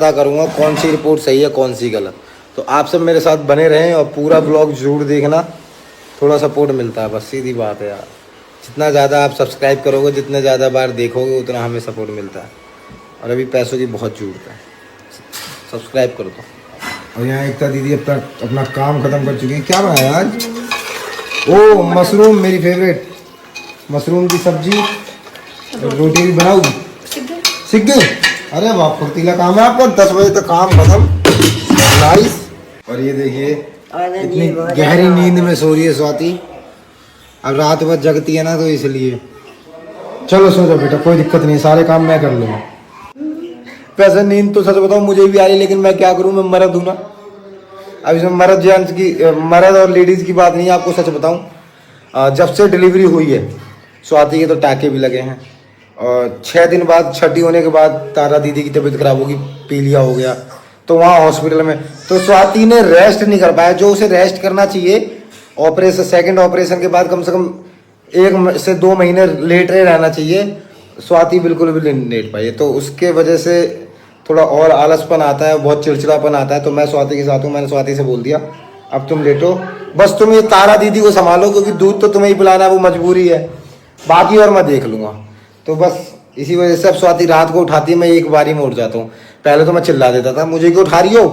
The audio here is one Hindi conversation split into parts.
पता करूँगा कौन सी रिपोर्ट सही है कौन सी गलत। तो आप सब मेरे साथ बने रहें और पूरा ब्लॉग जरूर देखना, थोड़ा सपोर्ट मिलता है, बस सीधी बात है यार। जितना ज़्यादा आप सब्सक्राइब करोगे, जितने ज़्यादा बार देखोगे, उतना हमें सपोर्ट मिलता है। और अभी पैसों की बहुत ज़रूरत है, सब्सक्राइब करो तो। और यहाँ एकता दीदी अपना काम ख़त्म कर चुकी है। क्या बनाया आज? ओ मशरूम, मेरी फेवरेट मशरूम की सब्जी, रोटी भी बनाऊगी। सीख गई? अरे वाह, फुर्तीला काम है आपका। 10 बजे तक काम खत्म, नाइस। और ये देखिए इतनी गहरी नींद में सो रही है स्वाति। अब रात भर जगती है ना, तो इसलिए। चलो सो जाओ बेटा, कोई दिक्कत नहीं, सारे काम मैं कर लूँगा। वैसे नींद तो सच बताऊँ मुझे भी आ रही, लेकिन मैं क्या करूँ, मैं मर्द हूँ ना। अब इसमें मर्द जेंट्स की, मर्द और लेडीज़ की बात नहीं है। आपको सच बताऊँ, जब से डिलीवरी हुई है स्वाति के तो टाके भी लगे हैं। और 6 दिन बाद, छठी होने के बाद तारा दीदी की तबीयत खराब होगी, पीलिया हो गया, तो वहाँ हॉस्पिटल में तो स्वाति ने रेस्ट नहीं कर पाया जो उसे रेस्ट करना चाहिए। ऑपरेशन, सेकंड ऑपरेशन के बाद कम से कम 1 से 2 महीने लेट रहना चाहिए। स्वाति बिल्कुल भी नहीं लेट पाई, तो उसके वजह से थोड़ा और आलसपन आता है, बहुत चिड़चिड़ापन आता है। तो मैं स्वाति के साथ हूँ, मैंने स्वाति से बोल दिया अब तुम लेटो, बस तुम ये तारा दीदी को संभालो, क्योंकि दूध तो तुम्हें ही पिलाना है, वो मजबूरी है, बाकी और मैं देख लूँगा। तो बस इसी वजह से अब स्वाति रात को उठाती है, मैं एक बारी में उठ जाता हूँ। पहले तो मैं चिल्ला देता था मुझे क्यों उठा रही हो,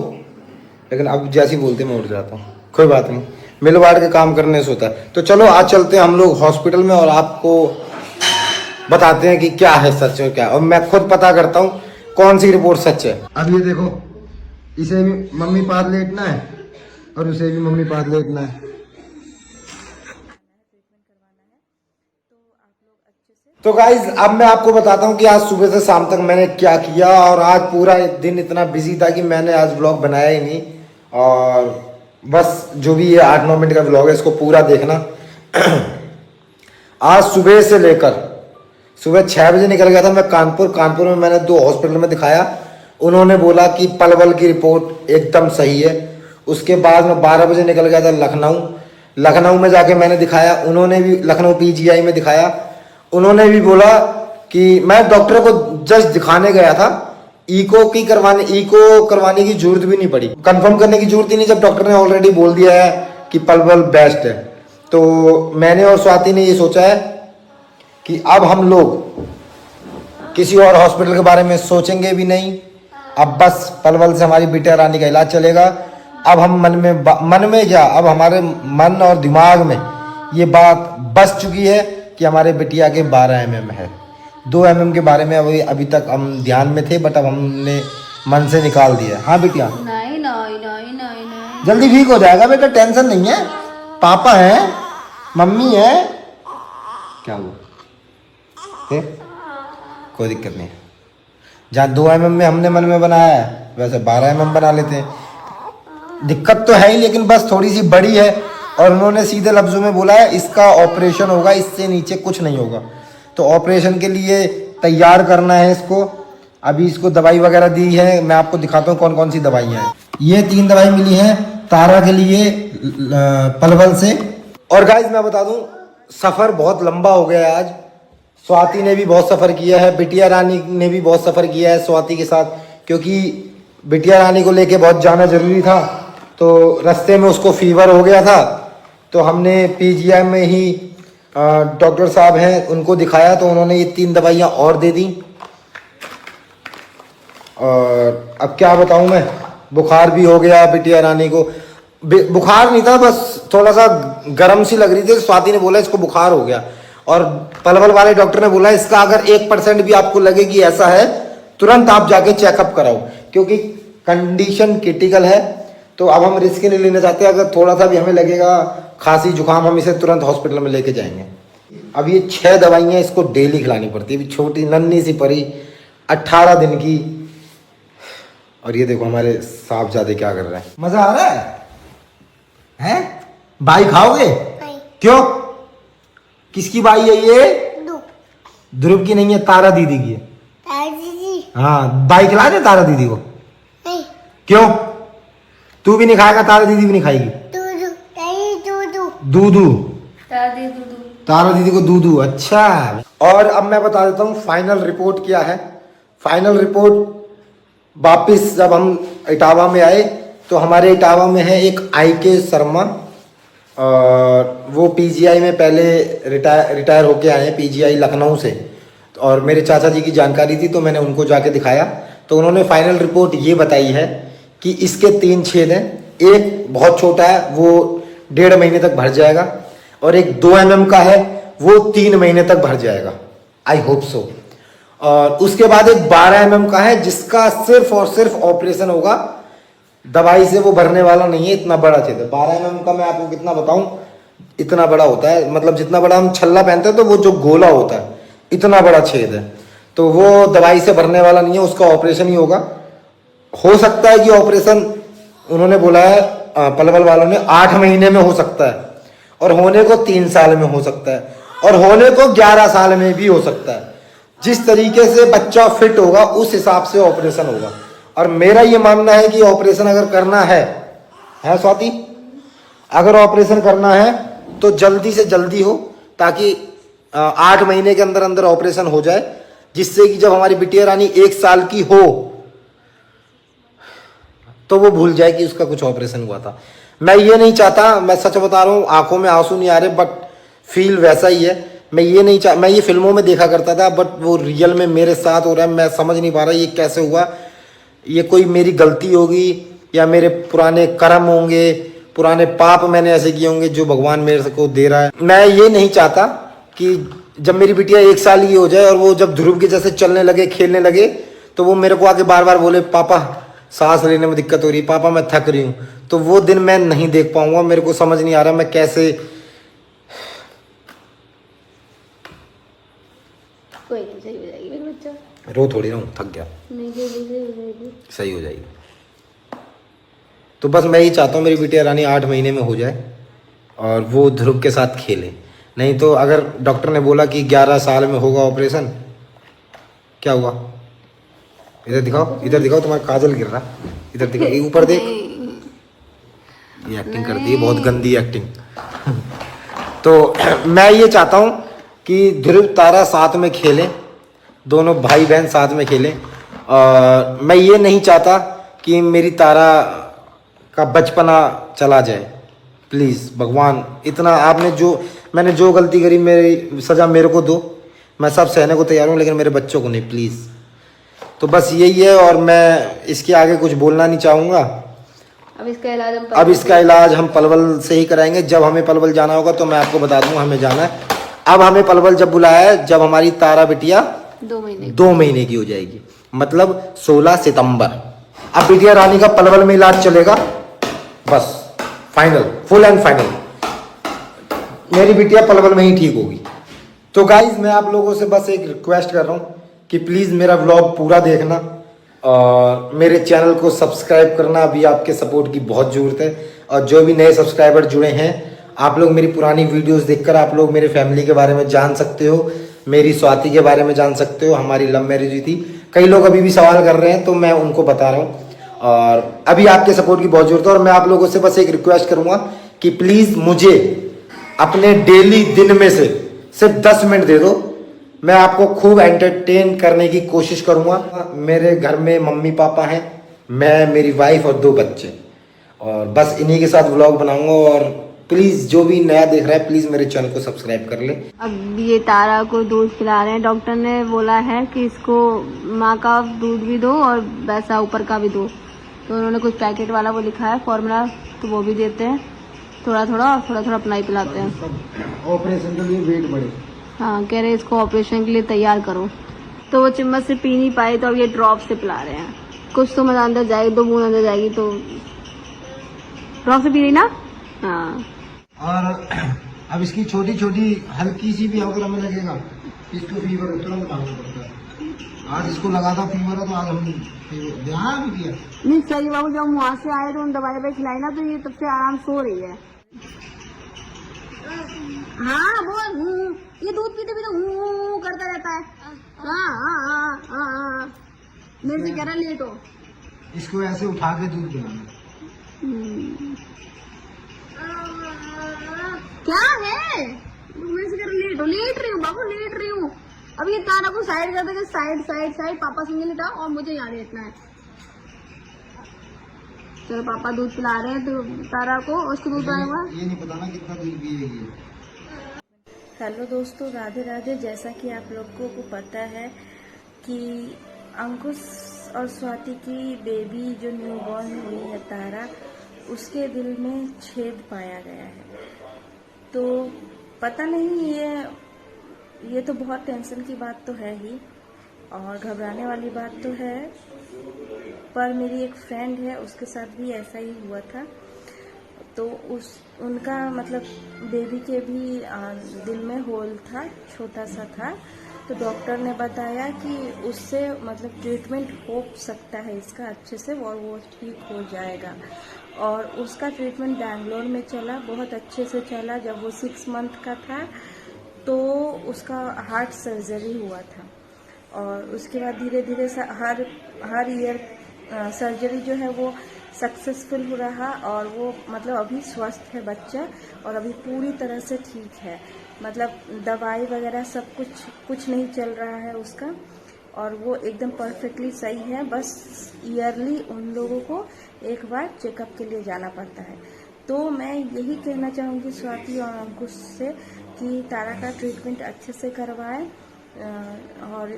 लेकिन अब जैसी बोलते मैं उठ जाता हूँ। कोई बात नहीं, मिल बांट के काम करने से होता है। तो चलो आज चलते हैं हम लोग हॉस्पिटल में और आपको बताते हैं कि क्या है सच और क्या, और मैं खुद पता करता हूँ कौन सी रिपोर्ट सच है। अब ये देखो, इसे भी मम्मी पास लेटना है और उसे भी मम्मी पास लेटना है। तो गाइज अब मैं आपको बताता हूँ कि आज सुबह से शाम तक मैंने क्या किया। और आज पूरा दिन इतना बिजी था कि मैंने आज ब्लॉग बनाया ही नहीं। और बस जो भी ये 8-9 मिनट का ब्लॉग है इसको पूरा देखना। आज सुबह से लेकर सुबह 6 बजे निकल गया था मैं कानपुर में मैंने 2 हॉस्पिटल में दिखाया। उन्होंने बोला कि पलवल की रिपोर्ट एकदम सही है। उसके बाद मैं 12 बजे निकल गया था लखनऊ में जाके मैंने दिखाया। उन्होंने भी लखनऊ PGI में दिखाया। उन्होंने भी बोला कि मैं डॉक्टर को जस्ट दिखाने गया था, इको करवाने की जरूरत भी नहीं पड़ी, कंफर्म करने की जरूरत ही नहीं, जब डॉक्टर ने ऑलरेडी बोल दिया है कि पलवल बेस्ट है। तो मैंने और स्वाति ने ये सोचा है कि अब हम लोग किसी और हॉस्पिटल के बारे में सोचेंगे भी नहीं। अब बस पलवल से हमारी बिटिया रानी का इलाज चलेगा। अब हम मन में क्या, अब हमारे मन और दिमाग में ये बात बस चुकी है कि हमारे बिटिया के 12 mm है। 2 mm के बारे में अभी तक हम ध्यान में थे, बट अब हमने मन से निकाल दिया। हाँ बिटिया, नहीं, जल्दी ठीक हो जाएगा बेटा, टेंशन नहीं है। पापा है, मम्मी है, क्या हुआ, कोई दिक्कत नहीं है। जहाँ 2 mm में हमने मन में बनाया है वैसे 12 mm बना लेते हैं। दिक्कत तो है ही, लेकिन बस थोड़ी सी बड़ी है। और उन्होंने सीधे लफ्जों में बोला है इसका ऑपरेशन होगा, इससे नीचे कुछ नहीं होगा। तो ऑपरेशन के लिए तैयार करना है इसको। अभी इसको दवाई वगैरह दी है, मैं आपको दिखाता हूँ कौन कौन सी दवाइयाँ हैं। ये 3 दवाई मिली हैं तारा के लिए पलवल से। और गाइज मैं बता दूँ, सफ़र बहुत लंबा हो गया है आज। स्वाति ने भी बहुत सफ़र किया है, बिटिया रानी ने भी बहुत सफ़र किया है स्वाति के साथ, क्योंकि बिटिया रानी को लेके बहुत जाना ज़रूरी था। तो रास्ते में उसको फीवर हो गया था, तो हमने PGI में ही डॉक्टर साहब हैं उनको दिखाया, तो उन्होंने ये 3 दवाइयाँ और दे दी। और अब क्या बताऊँ मैं, बुखार भी हो गया बिटिया रानी को। बुखार नहीं था, बस थोड़ा सा गर्म सी लग रही थी। स्वाति ने बोला इसको बुखार हो गया, और पलवल वाले डॉक्टर ने बोला इसका अगर 1% भी आपको लगे कि ऐसा है, तुरंत आप जाके चेकअप कराओ, क्योंकि कंडीशन क्रिटिकल है। तो अब हम रिस्क नहीं लेना चाहते, अगर थोड़ा सा भी हमें लगेगा खांसी जुकाम, हम इसे तुरंत हॉस्पिटल में लेके जाएंगे। अब ये 6 दवाइयाँ इसको डेली खिलानी पड़ती है। अभी छोटी नन्ही सी परी 18 दिन की। और ये देखो हमारे साहबजादे क्या कर रहे हैं। मजा आ रहा है, हैं? बाई खाओगे? क्यों? किसकी बाई है ये? ध्रुव की नहीं है, तारा दीदी की है। हाँ, बाई खिला दे तारा दीदी को। क्यों? तू भी नहीं खाएगा, तारा दीदी भी नहीं खाएगी। दूधू तारा दीदी को दूधू। अच्छा, और अब मैं बता देता हूँ फाइनल रिपोर्ट क्या है। फाइनल रिपोर्ट वापिस जब हम इटावा में आए तो हमारे इटावा में है एक IK शर्मा, और वो PGI में पहले रिटायर होके आए हैं, PGI लखनऊ से। और मेरे चाचा जी की जानकारी थी तो मैंने उनको जाके दिखाया, तो उन्होंने फाइनल रिपोर्ट ये बताई है कि इसके 3 छेद हैं। एक बहुत छोटा है, वो 1.5 महीने तक भर जाएगा, और एक 2 mm का है, वो 3 महीने तक भर जाएगा, आई होप सो। और उसके बाद एक 12 mm का है, जिसका सिर्फ और सिर्फ ऑपरेशन होगा, दवाई से वो भरने वाला नहीं है। इतना बड़ा छेद है। 12 mm का मैं आपको कितना बताऊं, इतना बड़ा होता है, मतलब जितना बड़ा हम छल्ला पहनते हैं तो वो जो गोला होता है, इतना बड़ा छेद है। तो वो दवाई से भरने वाला नहीं है, उसका ऑपरेशन ही होगा। हो सकता है कि ऑपरेशन, उन्होंने बोला है पलवल वालों ने, 8 महीने में हो सकता है, और होने को 3 साल में हो सकता है, और होने को 11 साल में भी हो सकता है। जिस तरीके से बच्चा फिट होगा उस हिसाब से ऑपरेशन होगा। और मेरा ये मानना है कि ऑपरेशन अगर करना है स्वाति, अगर ऑपरेशन करना है तो जल्दी से जल्दी हो, ताकि 8 महीने के अंदर अंदर ऑपरेशन हो जाए, जिससे कि जब हमारी बिटिया रानी 1 साल की हो तो वो भूल जाए कि उसका कुछ ऑपरेशन हुआ था। मैं ये नहीं चाहता, मैं सच बता रहा हूँ, आंखों में आंसू नहीं आ रहे, बट फील वैसा ही है। मैं ये नहीं चाह, मैं ये फिल्मों में देखा करता था, बट वो रियल में मेरे साथ हो रहा है। मैं समझ नहीं पा रहा ये कैसे हुआ। ये कोई मेरी गलती होगी या मेरे पुराने कर्म होंगे, पुराने पाप मैंने ऐसे किए होंगे जो भगवान मेरे को दे रहा है। मैं ये नहीं चाहता कि जब मेरी बिटिया 1 साल की हो जाए और वो जब ध्रुव के जैसे चलने लगे, खेलने लगे, तो वो मेरे को आके बार बार बोले, पापा सांस लेने में दिक्कत हो रही, पापा मैं थक रही हूँ। तो वो दिन मैं नहीं देख पाऊंगा। मेरे को समझ नहीं आ रहा मैं कैसे। कोई नहीं, सही हो जाएगी मेरा बच्चा। रो थोड़ी रहा हूँ, थक गया। नहीं, सही हो जाएगी, सही हो जाएगी। तो बस मैं ही चाहता हूँ मेरी बिटिया रानी 8 महीने में हो जाए और वो ध्रुव के साथ खेले। नहीं तो अगर डॉक्टर ने बोला कि 11 साल में होगा ऑपरेशन, क्या हुआ? इधर दिखाओ, इधर दिखाओ, तुम्हारा काजल गिर रहा। इधर दिखाओ, ऊपर देख। ये एक्टिंग करती है, बहुत गंदी एक्टिंग। तो मैं ये चाहता हूँ कि ध्रुव तारा साथ में खेलें, दोनों भाई बहन साथ में खेलें। और मैं ये नहीं चाहता कि मेरी तारा का बचपना चला जाए। प्लीज़ भगवान, इतना आपने मैंने जो गलती करी, मेरी सज़ा मेरे को दो। मैं सब सहने को तैयार हूँ, लेकिन मेरे बच्चों को नहीं, प्लीज़। तो बस यही है, और मैं इसके आगे कुछ बोलना नहीं चाहूँगा। अब इसका इलाज हम पलवल से ही कराएंगे। जब हमें पलवल जाना होगा तो मैं आपको बता दूँगा हमें जाना है। अब हमें पलवल जब बुलाया है, जब हमारी तारा बिटिया 2 महीने की हो जाएगी, मतलब 16 सितंबर। अब बिटिया रानी का पलवल में इलाज चलेगा, बस फाइनल, फुल एंड फाइनल। मेरी बिटिया पलवल में ही ठीक होगी। तो गाइज, मैं आप लोगों से बस एक रिक्वेस्ट कर रहा हूँ कि प्लीज़ मेरा व्लॉग पूरा देखना और मेरे चैनल को सब्सक्राइब करना। अभी आपके सपोर्ट की बहुत ज़रूरत है। और जो भी नए सब्सक्राइबर जुड़े हैं, आप लोग मेरी पुरानी वीडियोस देखकर आप लोग मेरे फैमिली के बारे में जान सकते हो, मेरी स्वाति के बारे में जान सकते हो। हमारी लव मैरिज हुई थी। कई लोग अभी भी सवाल कर रहे हैं, तो मैं उनको बता रहा हूँ। और अभी आपके सपोर्ट की बहुत ज़रूरत है। और मैं आप लोगों से बस एक रिक्वेस्ट करूँगा कि प्लीज़ मुझे अपने डेली दिन में से सिर्फ 10 मिनट दे दो। मैं आपको खूब एंटरटेन करने की कोशिश करूँगा। मेरे घर में मम्मी पापा हैं, मैं, मेरी वाइफ और 2 बच्चे, और बस इन्हीं के साथ व्लॉग बनाऊँगा। और प्लीज़ जो भी नया देख रहा है, प्लीज़ मेरे चैनल को सब्सक्राइब कर ले। अब ये तारा को दूध पिला रहे हैं। डॉक्टर ने बोला है कि इसको माँ का दूध भी दो और वैसा ऊपर का भी दो। तो उन्होंने कुछ पैकेट वाला वो लिखा है फॉर्मूला, तो वो भी देते हैं। थोड़ा थोड़ा अपना ही पिलाते हैं। ऑपरेशन के लिए वेट बढ़े। हाँ, कह रहे इसको ऑपरेशन के लिए तैयार करो। तो वो चम्मच से पी नहीं पाए, तो अब ये ड्रॉप से पिला रहे हैं। कुछ तो मजा अंदर जाएगी, 2 बूंद अंदर जाएगी, तो ड्रॉप से पी रही ना। हाँ, और अब इसकी छोटी छोटी हल्की सी भी अगर हमें लगेगा इसको फीवर है, तुरंत मालूम पड़ता है। आज इसको लगा था फीवर है, तो आज हमने ध्यान भी किया। नहीं सही बाबू, जब वहाँ से आए तो उन दवाई पे खिलाई ना, तो ये तब से आराम सो रही है। हाँ बोल, ये दूध पीते पीते करता रहता है। हाँ, मेरे से कह रहा लेट हो। इसको ऐसे उठा के दूध पिलाना। क्या है? मेरे से कह रहा लेट हो। लेट रही हूँ बाबू, लेट रही हूँ। अब ये तारा को साइड कर देगा, साइड पापा से मिलता और मुझे यहाँ लेटना है। चलो पापा दूध पिला रहे हैं तो तारा को, उसको दूध पिलाऊंगा। ये नहीं पता ना कितना दूध पिएगी। हेलो दोस्तों, राधे राधे। जैसा कि आप लोगों को पता है कि अंकुश और स्वाति की बेबी जो न्यूबॉर्न हुई है तारा, उसके दिल में छेद पाया गया है। तो पता नहीं, ये तो बहुत टेंशन की बात तो है ही और घबराने वाली बात तो है। पर मेरी एक फ्रेंड है, उसके साथ भी ऐसा ही हुआ था। तो उनका मतलब बेबी के भी दिल में होल था, छोटा सा था। तो डॉक्टर ने बताया कि उससे मतलब ट्रीटमेंट हो सकता है इसका अच्छे से और वो ठीक हो जाएगा। और उसका ट्रीटमेंट बैंगलोर में चला, बहुत अच्छे से चला। जब वो 6 मंथ का था तो उसका हार्ट सर्जरी हुआ था और उसके बाद धीरे धीरे हर ईयर सर्जरी जो है वो सक्सेसफुल हो रहा और वो मतलब अभी स्वस्थ है बच्चा और अभी पूरी तरह से ठीक है। मतलब दवाई वगैरह सब कुछ नहीं चल रहा है उसका और वो एकदम परफेक्टली सही है। बस ईयरली उन लोगों को एक बार चेकअप के लिए जाना पड़ता है। तो मैं यही कहना चाहूँगी स्वाति और अंकुश से कि तारा का ट्रीटमेंट अच्छे से करवाएं और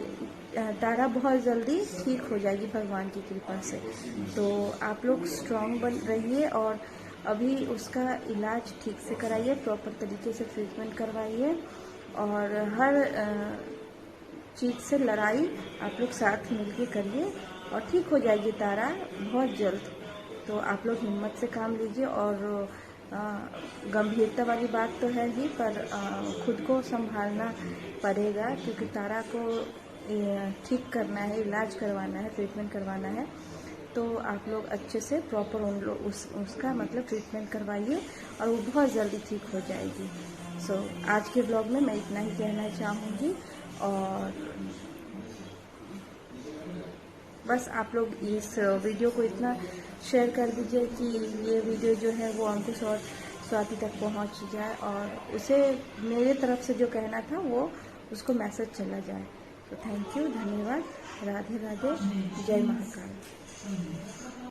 तारा बहुत जल्दी ठीक हो जाएगी भगवान की कृपा से। तो आप लोग स्ट्रांग बन रहिए और अभी उसका इलाज ठीक से कराइए, प्रॉपर तरीके से ट्रीटमेंट करवाइए और हर चीज़ से लड़ाई आप लोग साथ मिलके करिए और ठीक हो जाएगी तारा बहुत जल्द। तो आप लोग हिम्मत से काम लीजिए और गंभीरता वाली बात तो है ही, पर खुद को संभालना पड़ेगा क्योंकि तारा को ठीक करना है, इलाज करवाना है, ट्रीटमेंट करवाना है। तो आप लोग अच्छे से प्रॉपर उसका मतलब ट्रीटमेंट करवाइए और वो बहुत जल्दी ठीक हो जाएगी। सो आज के ब्लॉग में मैं इतना ही कहना चाहूँगी और बस आप लोग इस वीडियो को इतना शेयर कर दीजिए कि ये वीडियो जो है वो अंकुश और स्वाति तक पहुंच जाए और उसे मेरे तरफ से जो कहना था वो उसको मैसेज चला जाए। तो थैंक यू, धन्यवाद, राधे राधे, जय महाकाल।